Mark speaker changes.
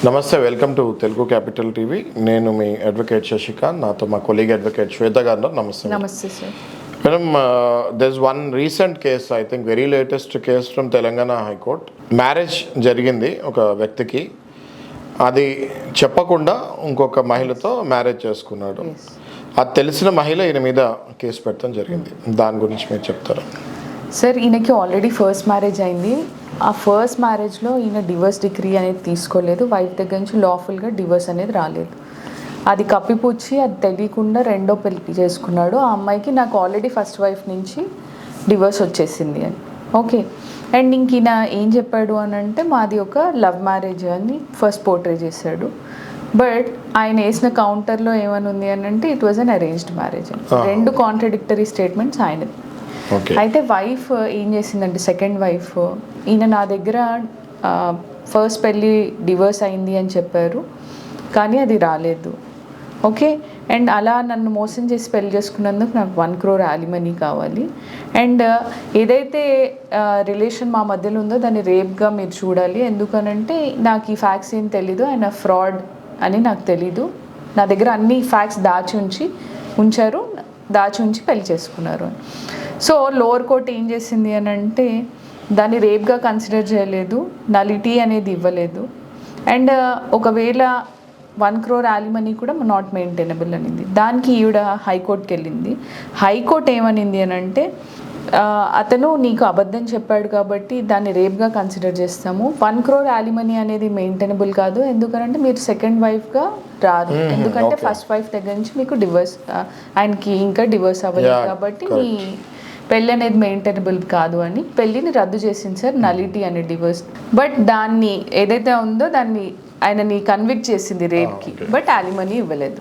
Speaker 1: నమస్తే, welcome to Telugu capital TV. నేను మీ advocate Sasikanth, నాతో మా కొలీగ్ అడ్వకేట్ శ్వేత గారు. నమస్తే.
Speaker 2: నమస్తే sir.
Speaker 1: Madam, there is one recent case, I think very latest case from Telangana high court. Marriage జరిగింది ఒక వ్యక్తికి, అది చెప్పకుండా ఇంకొక మహిళతో మ్యారేజ్ చేసుకున్నాడు. అది తెలిసిన మహిళ ఈయన మీద కేసు పెట్టడం జరిగింది. దాని గురించి మీరు చెప్తారా?
Speaker 2: సార్, ఈయనకి ఆల్రెడీ ఫస్ట్ మ్యారేజ్ అయింది. ఆ ఫస్ట్ మ్యారేజ్లో ఈయన డివోర్స్ డిగ్రీ అనేది తీసుకోలేదు. వైఫ్ దగ్గర నుంచి లాఫుల్గా డివోర్స్ అనేది రాలేదు. అది కప్పిపుచ్చి అది తెలియకుండా రెండో పెళ్లి చేసుకున్నాడు. ఆ అమ్మాయికి నాకు ఆల్రెడీ ఫస్ట్ వైఫ్ నుంచి డివోర్స్ వచ్చేసింది అని. ఓకే. అండ్ ఇంక ఈయన ఏం చెప్పాడు అని అంటే మాది ఒక లవ్ మ్యారేజ్ అని ఫస్ట్ పోర్ట్రే చేశాడు. బట్ ఆయన వేసిన కౌంటర్లో ఏమని ఉంది అని అంటే it was an arranged marriage అని. రెండు కాంట్రడిక్టరీ స్టేట్మెంట్స్ ఆయనది. అయితే వైఫ్ ఏం చేసిందంటే సెకండ్ వైఫ్, ఈయన నా దగ్గర ఫస్ట్ పెళ్ళి డివోర్స్ అయింది అని చెప్పారు, కానీ అది రాలేదు. ఓకే. అండ్ అలా నన్ను మోసం చేసి పెళ్లి చేసుకున్నందుకు నాకు 1 crore alimony కావాలి. అండ్ ఏదైతే రిలేషన్ మా మధ్యలో ఉందో దాన్ని రేప్గా మీరు చూడాలి. ఎందుకనంటే నాకు ఈ ఫ్యాక్ట్స్ ఏం తెలీదు, ఆయన ఫ్రాడ్ అని నాకు తెలీదు. నా దగ్గర అన్ని ఫ్యాక్ట్స్ దాచి ఉంచి పెళ్లి చేసుకున్నారు అని. సో లోవర్ కోర్ట్ ఏం చేసింది అని అంటే దాన్ని రేప్గా కన్సిడర్ చేయలేదు, నలిటీ అనేది ఇవ్వలేదు. అండ్ ఒకవేళ 1 crore alimony కూడా నాట్ మెయింటైనబుల్ అనింది. దానికి ఈవిడ హైకోర్టుకి వెళ్ళింది. హైకోర్టు ఏమనింది అని అంటే అతను నీకు అబద్ధం చెప్పాడు కాబట్టి దాన్ని రేప్గా కన్సిడర్ చేస్తాము. 1 crore alimony అనేది మెయింటైనబుల్ కాదు, ఎందుకంటే మీరు సెకండ్ వైఫ్గా రాదు. ఎందుకంటే ఫస్ట్ వైఫ్ దగ్గర నుంచి మీకు డివోర్స్, ఆయనకి ఇంకా డివోర్స్ అవ్వలేదు కాబట్టి మీ పెళ్ళి అనేది మెయింటైనబుల్ కాదు అని పెళ్ళిని రద్దు చేసింది సార్, నలిటీ అనే డివోర్స్. బట్ దాన్ని ఏదైతే ఉందో దాన్ని ఆయనని కన్విక్ట్ చేసింది రేప్కి, బట్ alimony ఇవ్వలేదు.